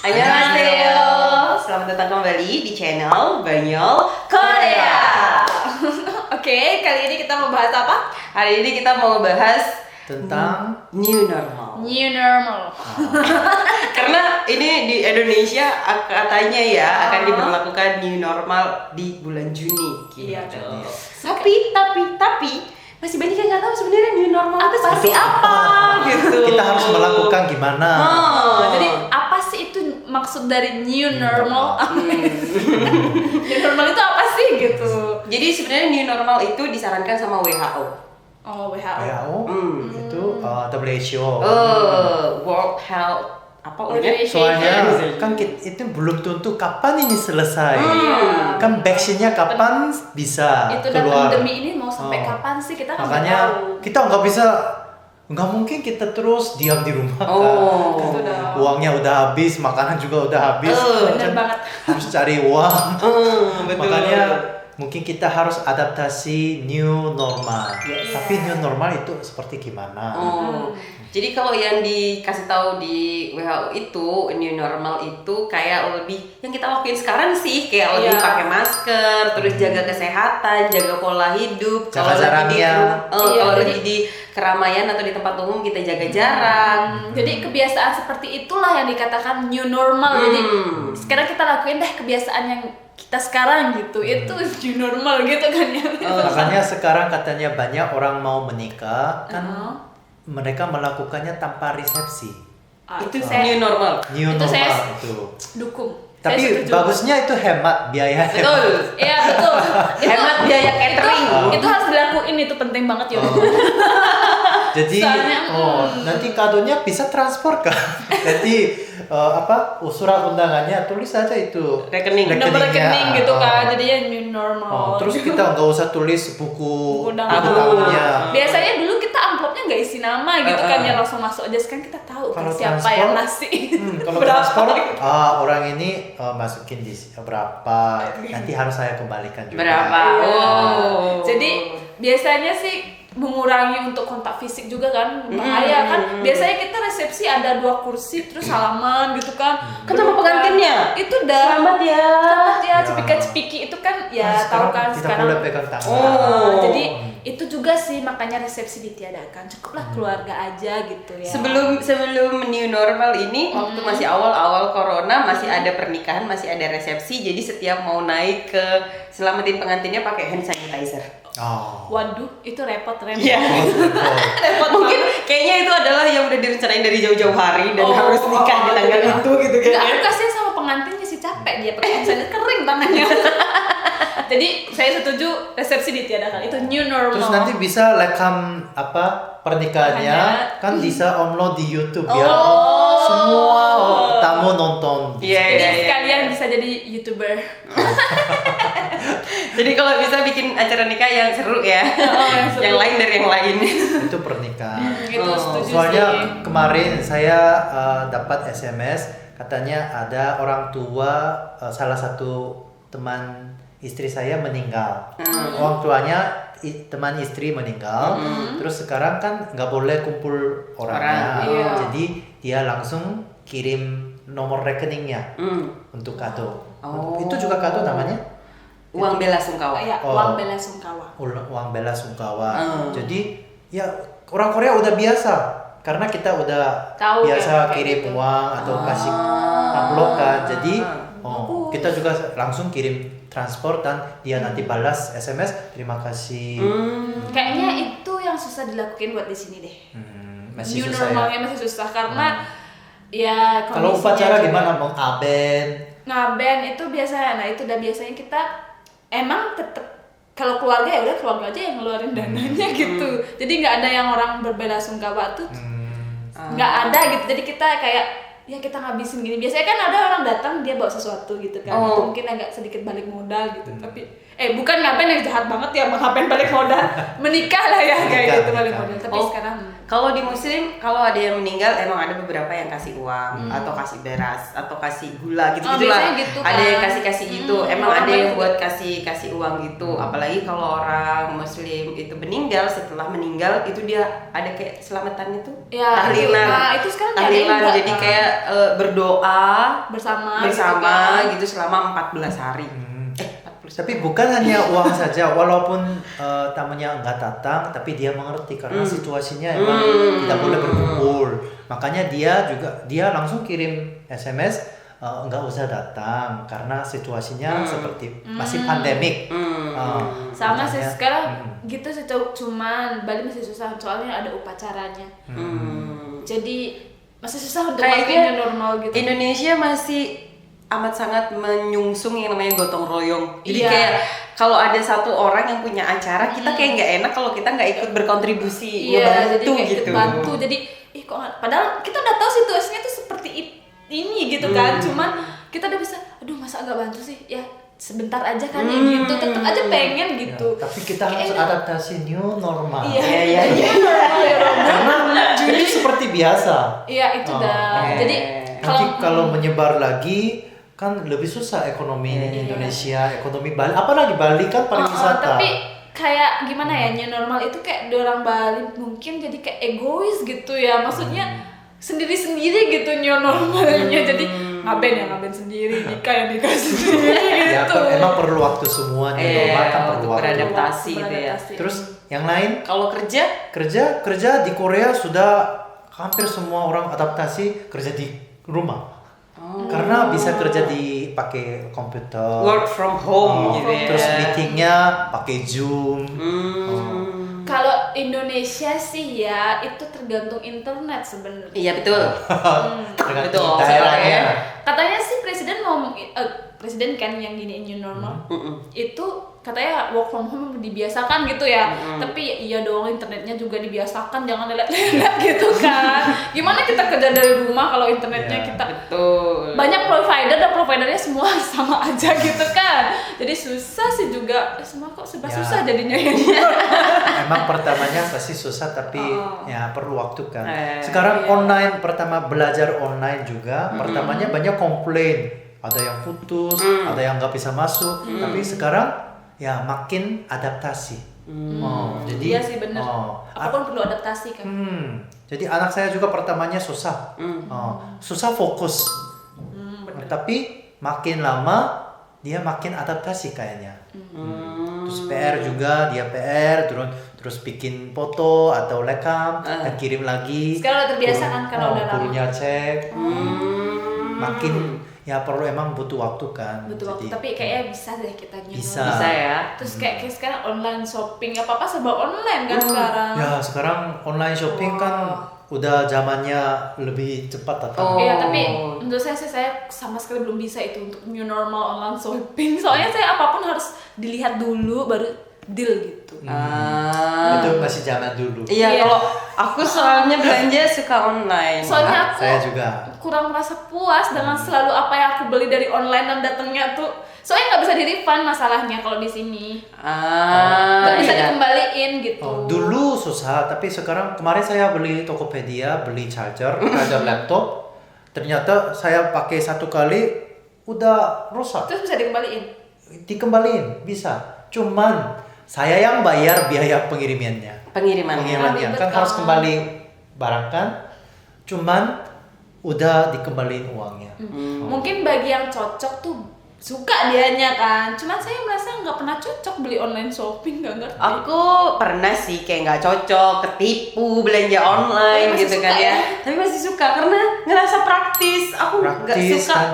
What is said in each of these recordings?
Annyeonghaseyo. Selamat datang kembali di channel Banyol Korea. Oke, kali ini kita mau bahas apa? Hari ini kita mau bahas tentang new normal. New normal. Karena ini di Indonesia katanya ya akan diberlakukan new normal di bulan Juni. Iya, betul. Tapi masih banyak yang nggak tahu sebenarnya new normal itu pasti apa gitu. kita harus melakukan gimana. Jadi apa sih itu maksud dari new normal? New normal itu apa sih gitu? Jadi sebenarnya new normal itu disarankan sama WHO. Oh, WHO. WHO itu WHO. World Health apa Organization. Soalnya kan itu belum tentu kapan ini selesai. Kan vaksinnya kapan bisa Itu dan keluar. pandemi ini mau sampai kapan sih kita kan nggak Makanya tahu. kita nggak mungkin kita terus diam di rumah kan. Betul dah. Uangnya udah habis, makanan juga udah habis. Bener banget. Harus cari uang. Betul. Makanya mungkin kita harus adaptasi new normal. Yes. Tapi new normal itu seperti gimana? Jadi kalau yang dikasih tahu di WHO itu new normal itu kayak lebih yang kita lakuin sekarang sih kayak lebih pakai masker, terus jaga kesehatan, jaga pola hidup. Jaga jaraknya. Kalau lagi di keramaian atau di tempat umum kita jaga jarak. Jadi kebiasaan seperti itulah yang dikatakan new normal. Jadi sekarang kita lakuin deh kebiasaan yang kita sekarang gitu. Itu new normal gitu kan ya. Makanya sekarang katanya banyak orang mau menikah kan mereka melakukannya tanpa resepsi. Itu new normal. New Itu normal saya itu. dukung. Saya Tapi setuju. bagusnya itu hemat biaya. Betul. Iya betul. Hemat biaya catering. Itu harus dilakuin, itu penting banget ya. Jadi Soalnya, nanti kadonya bisa transfer kan. Jadi surat undangannya tulis aja itu Rekening. Nomor rekening gitu kan, Oh. jadinya new normal. Terus kita nggak usah tulis buku Undangan. tahunnya. Biasanya dulu kita amplopnya nggak isi nama gitu kan ya, langsung masuk aja. Sekarang kita tahu Kalau siapa transport, yang ngasih. Kalau Berapa transport, gitu. orang ini masukin di berapa, nanti harus saya kembalikan juga. Berapa? Jadi biasanya sih mengurangi untuk kontak fisik juga kan, bahaya kan. Biasanya kita resepsi ada 2 kursi terus salaman gitu kan. Kan sama pengantinnya. Itu udah Selamat ya. cepika-cepiki itu kan ya tahu kan tidak sekarang. boleh pegang tangan. Jadi itu juga sih makanya resepsi ditiadakan. Cukuplah keluarga aja gitu ya. Sebelum new normal ini waktu masih awal corona masih ada pernikahan, masih ada resepsi. Jadi setiap mau naik ke selamatin pengantinnya pakai hand sanitizer. Waduh, itu repot. Iya. Repot Mungkin kayaknya itu adalah yang udah direncanain dari jauh-jauh hari dan harus nikah di tanggal itu gitu kan. Enggak, aku kasihan sama pengantinnya sih, capek dia pakai hand sanitizer, kering tangannya. Jadi saya setuju resepsi ditiadakan. Itu new normal. Terus nanti bisa rekam pernikahannya kan bisa upload di YouTube ya. Semua tamu nonton. Jadi sekalian bisa jadi YouTuber. Jadi kalau bisa bikin acara nikah yang seru ya. yang seru. Yang lain dari yang lain. Itu pernikahan. Itu setuju Soalnya sih. kemarin saya dapat SMS katanya ada orang tua salah satu teman istri saya meninggal. Orang tuanya teman istri meninggal. Terus sekarang kan nggak boleh kumpul orangnya. Iya. Jadi dia langsung kirim nomor rekeningnya untuk kado. Itu juga kado namanya? Uang bela sungkawa. Ya, uang bela sungkawa. Uang bela sungkawa. Jadi ya orang Korea udah biasa karena kita udah Tahu biasa kayak kirim gitu. uang atau kasih amplop kan. Jadi kita juga langsung kirim transport dan dia nanti balas SMS terima kasih. Kayaknya itu yang susah dilakuin buat di sini deh. Masih New susah normalnya masih susah karena ya Kalau kondisinya upacara juga. gimana mengaben? Ngaben itu biasa, nah itu udah biasanya kita emang tetep kalau keluarga ya udah keluarga aja yang ngeluarin dananya gitu. Jadi nggak ada yang orang berbela sungkawa tuh nggak ada gitu. Jadi kita kayak ya kita ngabisin gini. Biasanya kan ada orang datang dia bawa sesuatu gitu kan. Itu mungkin agak sedikit balik modal gitu. Tapi bukan ngaben yang jahat banget ya, ngaben balik modal. Menikah lah ya kayak gitu balik modal. Tapi sekarang Kalau di muslim, kalau ada yang meninggal emang ada beberapa yang kasih uang atau kasih beras atau kasih gula gitu-gitu lah. Biasanya gitu Ada kan. yang kasih gitu. Emang Orang ada yang banyak buat kasih uang gitu. Apalagi kalau orang muslim itu meninggal, setelah meninggal itu dia ada kayak selamatan itu. Ya, tahlilan. itu sekarang tahlilan ada yang jadi buat, kayak berdoa bersama gitu selama 14 hari. 40. Tapi bukan hanya uang saja, walaupun tamunya enggak datang, tapi dia mengerti karena situasinya emang tidak boleh berkumpul. Makanya dia langsung kirim SMS, enggak usah datang karena situasinya seperti masih pandemik. Sama sih makanya, sekarang gitu sih, cuman Bali masih susah soalnya ada upacaranya. Jadi masih susah untuk Kayaknya new normal gitu. Indonesia masih amat sangat menyungsung yang namanya gotong royong. Jadi Iya. kayak kalau ada satu orang yang punya acara, kita kayak nggak enak kalau kita nggak ikut berkontribusi, Iya, jadi ngebantu kayak gitu. bantu. Jadi padahal kita udah tahu situasinya tuh seperti ini gitu kan. Cuman kita udah bisa, aduh masa agak bantu sih? Ya sebentar aja kan gitu. Tetap aja pengen gitu. Ya, tapi kita harus adaptasi new normal. Iya. Karena ini seperti biasa. Iya, itu dah. Jadi Nanti kalau menyebar lagi kan lebih susah ekonomi Indonesia, ekonomi Bali. Apalagi Bali kan pariwisata. tapi kayak gimana ya, new normal itu kayak orang Bali mungkin jadi kayak egois gitu ya. Maksudnya sendiri-sendiri gitu new normalnya. Jadi ngaben sendiri, nikah sendiri Ya gitu. emang perlu waktu semua new normal kan perlu untuk waktu. beradaptasi gitu ya. Terus yang lain Kalau kerja di Korea sudah hampir semua orang adaptasi kerja di rumah. Karena bisa kerja pakai komputer. work from home gitu ya. Terus meetingnya pakai Zoom. Kalau Indonesia sih ya itu tergantung internet sebenarnya. Iya betul. Tergantung Betul, daerahnya. Katanya sih presiden kan yang gini new normal itu katanya work from home dibiasakan gitu ya. Tapi iya dong, internetnya juga dibiasakan, jangan lelet-lelet gitu kan. Gimana kita kerja dari rumah kalau internetnya Iya. kita Betul. banyak provider dan providernya semua sama aja gitu kan. Jadi susah sih juga, semua kok serba Ya. susah jadinya ya. Emang pertamanya pasti susah tapi ya perlu waktu kan. Iya. Sekarang online, pertama belajar online juga, pertamanya banyak komplain. Ada yang putus, ada yang nggak bisa masuk. Tapi sekarang ya makin adaptasi. Jadi Iya sih bener. Apapun perlu adaptasi kan. Jadi anak saya juga pertamanya susah, susah fokus. Tapi makin lama dia makin adaptasi kayaknya. Terus PR juga, dia PR terus bikin foto atau rekam dan kirim lagi. Sekarang udah terbiasa kan karena udah lama. Gurunya cek. Makin ya perlu emang butuh waktu kan. Butuh waktu, Jadi, tapi kayaknya bisa deh kita new Bisa. normal. Bisa ya. Terus kayak sekarang online shopping apa serba online kan sekarang. ya sekarang online shopping kan udah zamannya lebih cepat datang. Iya, tapi menurut saya sih saya sama sekali belum bisa itu untuk new normal online shopping. Soalnya saya apapun harus dilihat dulu baru deal gitu. Itu masih zaman dulu. Iya, kalau aku soalnya belanja suka online. Soalnya aku Saya juga. kurang merasa puas dengan selalu apa yang aku beli dari online dan datangnya tuh. Soalnya nggak bisa di-refund masalahnya kalau di sini. Nggak bisa iya. dikembaliin gitu. Dulu susah, tapi sekarang kemarin saya beli Tokopedia, beli charger laptop. Ternyata saya pakai 1 kali udah rusak. Terus bisa dikembaliin. Dikembaliin bisa. Cuman saya yang bayar biaya pengirimannya. Pengirimannya. Kan harus kembali barang kan. Cuman udah dikembaliin uangnya. Mungkin bagi yang cocok tuh suka dianya kan. Cuman saya merasa nggak pernah cocok beli online shopping, nggak ngerti. Aku pernah sih kayak nggak cocok, ketipu belanja online Tapi masih gitu suka kan ya. ya? Tapi masih suka karena ngerasa praktis. Aku nggak Praktis suka. kan.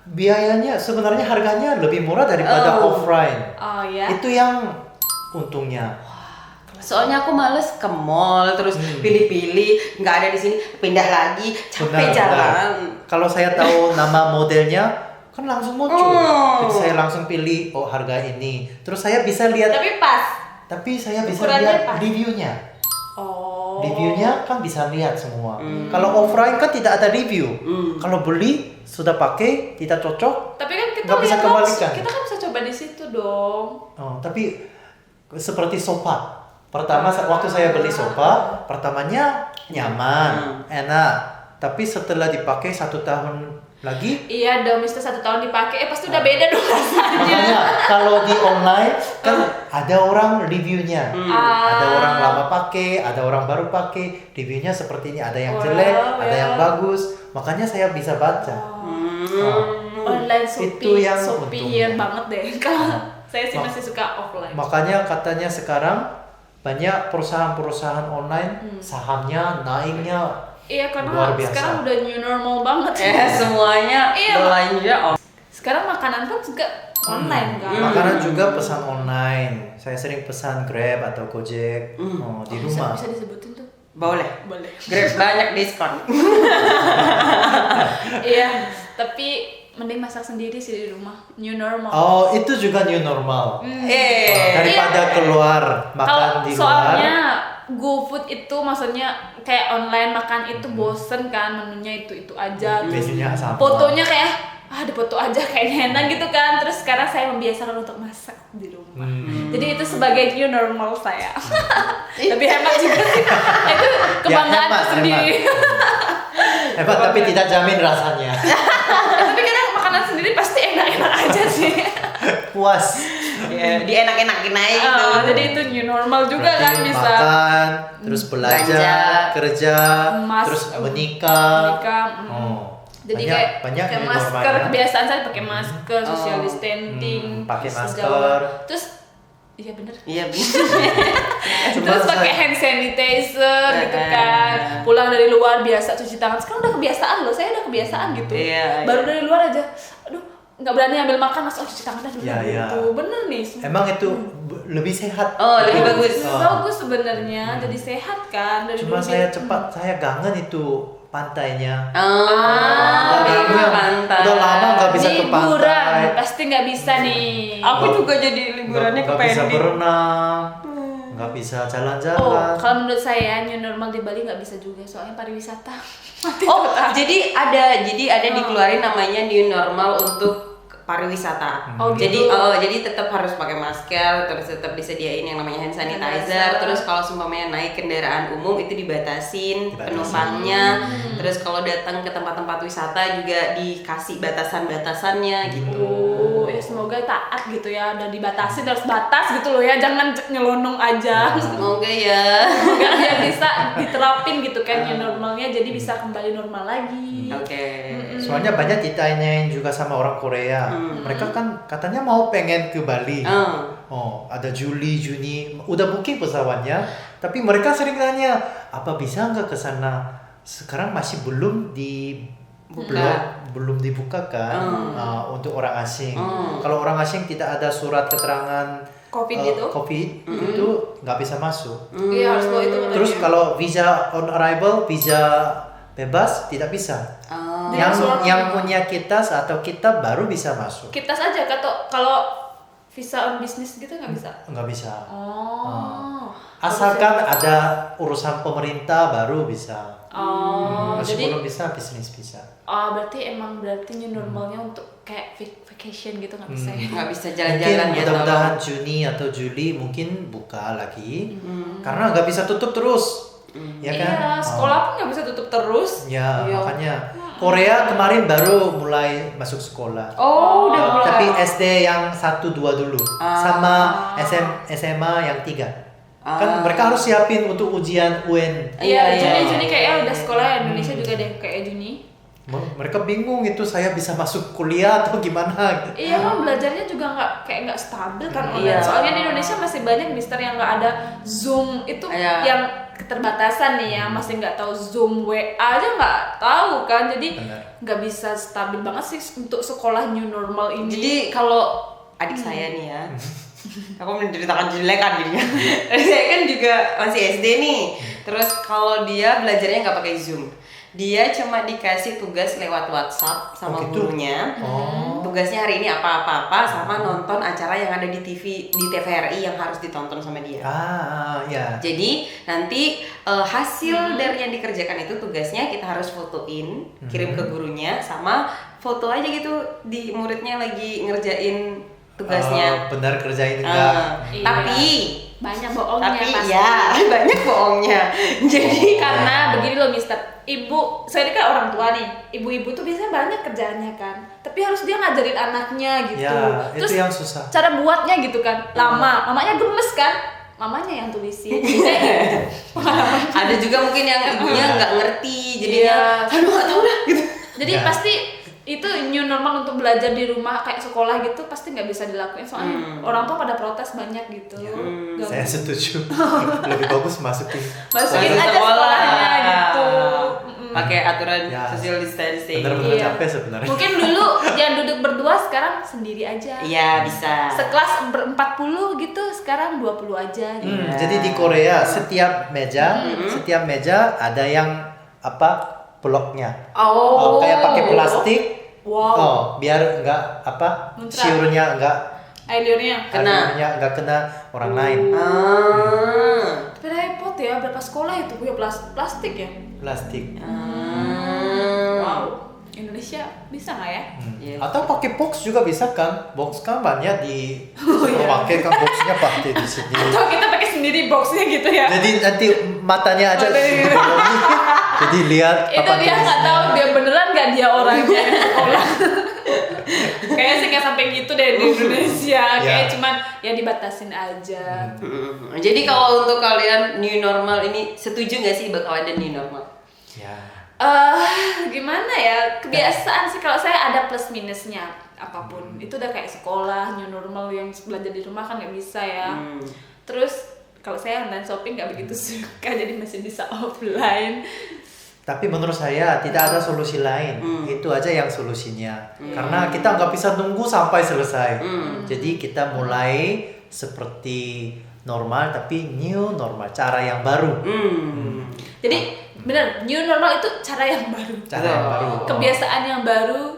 Biayanya sebenarnya harganya lebih murah daripada offline. Oh ya. Itu yang untungnya. Soalnya aku males ke mall terus pilih-pilih, nggak ada di sini, pindah lagi, capek Benar, jalan. benar. Kalau saya tahu nama modelnya kan langsung muncul. Jadi saya langsung pilih harga ini. Terus saya bisa lihat, Tapi saya bisa ukurannya lihat pas. reviewnya. Oh. Reviewnya kan bisa lihat semua. Kalau offline kan tidak ada review. Kalau beli sudah pakai tidak cocok. Tapi kan kita Nggak bisa lihat kembalikan. kita kan bisa coba di situ dong. Tapi seperti sofa Pertama waktu saya beli sofa, pertamanya nyaman, enak. Tapi setelah dipakai 1 tahun lagi, Iya dong, mister 1 tahun dipakai, pasti udah beda dong rasanya. makanya kalau di online kan ada orang reviewnya, ada orang lama pakai, ada orang baru pakai, reviewnya seperti ini, ada yang jelek, ada yang bagus, makanya saya bisa baca. Online Itu yang Shopee untungnya. banget deh. Kalau saya sih masih suka offline. Makanya katanya sekarang banyak perusahaan-perusahaan online sahamnya naiknya Iya, luar karena biasa. sekarang udah new normal banget. Semuanya Iya, belanja Sekarang makanan pun juga online kan. Makanan juga pesan online. Saya sering pesan Grab atau Gojek di rumah. Bisa disebutin tuh. boleh. Boleh. Grab banyak diskon. Iya, tapi mending masak sendiri sih di rumah. New normal. Oh, itu juga new normal. Daripada Iya. keluar makan Kalau di luar. soalnya GoFood itu maksudnya kayak online makan itu bosen kan, menunya itu aja. Terus Menunya sama. fotonya kayak dipoto aja kayaknya enak gitu kan. Terus sekarang saya membiasakan untuk masak di rumah. Jadi itu sebagai new normal saya. Lebih hemat juga sih. Itu kebanggaan hemat, sendiri. Hebat tapi tidak jamin rasanya. Tapi kadang makanan sendiri pasti enak-enak aja sih. Puas. Ya, dienak-enakin aja gitu. Jadi itu new normal juga Berarti kan bisa. makan, terus belajar, Belanja. kerja, terus menikah. Nikah. Jadi banyak kayak new masker, normalnya. kebiasaan saya pakai masker, social distancing, pakai terus masker. sejauh- terus iya bener. Iya, bisa. Cuma Terus pakai saya- hand sanitizer gitu kan. Pulang dari luar biasa cuci tangan. Sekarang udah kebiasaan loh, saya udah kebiasaan gitu. Iya, Baru dari luar aja, aduh nggak berani ambil makan langsung cuci tangan dah dulu Iya, iya. gitu. Bener nih. Emang itu lebih sehat. Oh, lebih bagus. Bagus sebenarnya, jadi sehat kan dari Cuma dulu saya gitu. cepat, saya kangen itu pantainya. Liburan pantai. Udah lama nggak bisa ke Liburan, pantai. pasti nggak bisa nih. Aku juga jadi liburannya ke Nggak bisa pending. berenang, nggak bisa Oh, jalan-jalan. kalau menurut saya new normal di Bali nggak bisa juga, soalnya pariwisata. Mati Oh, total. jadi ada dikeluarin namanya new normal untuk pariwisata. Oh, Jadi gitu. jadi tetap harus pakai masker, terus tetap disediain yang namanya hand sanitizer, terus kalau seumpamanya naik kendaraan umum itu dibatasin penumpangnya. Terus kalau datang ke tempat-tempat wisata juga dikasih batasan-batasannya gitu. Oh, ya semoga taat gitu ya, dan dibatasi harus batas gitu loh ya, jangan nyelonong aja. Semoga ya. Semoga biar bisa diterapin gitu kan new normalnya, jadi bisa kembali normal lagi. Oke. Soalnya banyak ditanyain juga sama orang Korea. Mereka kan katanya mau pengen ke Bali. Oh, ada Juli, Juni, udah booking pesawatnya. Tapi mereka sering tanya, apa bisa nggak ke sana? Sekarang masih belum belum dibuka kan untuk orang asing. Kalau orang asing tidak ada surat keterangan Covid gitu? COVID itu nggak bisa masuk. Iya harus bawa itu katanya. Terus kalau visa on arrival, visa bebas tidak bisa. Yang punya kitas atau kita baru bisa masuk. kita saja kalau visa on bisnis gitu nggak bisa. Nggak bisa. Oh. Asalkan ada urusan pemerintah baru bisa. Oh, Masih jadi belum bisa bisnis bisa. berarti new normalnya untuk kayak vacation gitu nggak bisa ya? Nggak bisa Mungkin jalan-jalan ya. mudah-mudahan Juni atau Juli mungkin buka lagi. Karena nggak bisa tutup terus. Ya kan? Iya, sekolah pun nggak bisa tutup terus. Ya, makanya Korea kemarin baru mulai masuk sekolah. Oh, udah mulai. Tapi SD yang 1, 2 dulu. Sama SMA yang 3. Kan mereka harus siapin untuk ujian UN. Iya, Juni kayaknya udah sekolah Indonesia juga deh kayak Juni. Mereka bingung itu saya bisa masuk kuliah atau gimana. Iya kan belajarnya juga nggak stabil kan online. Iya. Soalnya di Indonesia masih banyak mister yang nggak ada Zoom itu yang keterbatasan nih ya, masih nggak tahu Zoom, WA aja nggak tahu kan, jadi nggak bisa stabil banget sih untuk sekolah new normal ini. Jadi kalau adik saya nih ya, aku menceritakan jelek kan dirinya. Saya kan juga masih SD nih. Terus kalau dia belajarnya nggak pakai Zoom. Dia cuma dikasih tugas lewat WhatsApp sama gurunya. Tugasnya hari ini apa-apa sama nonton acara yang ada di TV di TVRI yang harus ditonton sama dia. Ya. Jadi nanti hasil dari yang dikerjakan itu tugasnya kita harus fotoin, kirim ke gurunya, sama foto aja gitu di muridnya lagi ngerjain tugasnya. Benar kerjain enggak? Tapi banyak bohongnya Tapi pasti. ya banyak bohongnya. Jadi Karena begini loh Mister, ibu, saya ini kan orang tua nih, ibu-ibu tuh biasanya banyak kerjaannya kan, tapi harus dia ngajarin anaknya gitu. Ya, Terus itu yang susah. cara buatnya gitu kan, lama, mamanya gemes kan, mamanya yang tulisin. ada juga mungkin yang ibunya nggak ngerti, jadinya Iya. aduh nggak tahu dah gitu. Jadi Ya. pasti itu new normal untuk belajar di rumah kayak sekolah gitu pasti nggak bisa dilakuin soalnya orang tua pada protes banyak gitu. Gak Saya setuju. Lebih bagus masukin. masukin Masuk aja sekolah. sekolahnya gitu. Pakai aturan Ya. social distancing. Bener-bener Iya. capek sebenarnya. Mungkin dulu yang duduk berdua sekarang sendiri aja. Iya bisa. Sekelas ber-40 gitu, sekarang 20 aja gitu. Jadi di Korea setiap meja ada yang apa bloknya. Oh, Kayak pakai plastik. Wow. Oh, biar enggak apa Muncrat. siurnya enggak Airnya. Kena. enggak kena orang lain. Tapi repot ya, berapa sekolah itu punya plastik ya? Plastik. Wow. Indonesia bisa nggak ya? Iya. Atau pakai box juga bisa kan? Box kan banyak di supermarket kan boxnya pakai di sini. Atau kita pakai sendiri boxnya gitu ya? Jadi nanti matanya aja Matanya. dibolongi. Jadi lihat Itu apa dia nggak tulisnya. tahu dia beneran nggak dia orangnya yang sekolah. Kayaknya sih nggak sampai gitu deh di Indonesia. Kayak cuman ya dibatasin aja. Jadi kalau untuk kalian new normal ini setuju nggak sih bakal ada new normal? Ya. Gimana ya, kebiasaan sih kalau saya ada plus minusnya apapun itu udah kayak sekolah new normal yang belajar di rumah kan nggak bisa ya. Terus kalau saya online shopping nggak begitu suka jadi masih bisa offline. Tapi menurut saya tidak ada solusi lain. Itu aja yang solusinya. Karena kita nggak bisa nunggu sampai selesai. Jadi kita mulai seperti normal tapi new normal, cara yang baru. Jadi bener new normal itu cara yang baru, Cara yang baru. kebiasaan yang baru,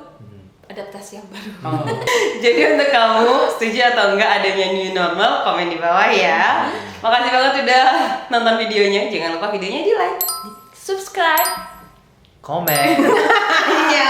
adaptasi yang baru. Jadi untuk kamu setuju atau enggak adanya new normal, komen di bawah ya. Makasih banget udah nonton videonya. Jangan lupa videonya di like. Subscribe. Komen. Iya.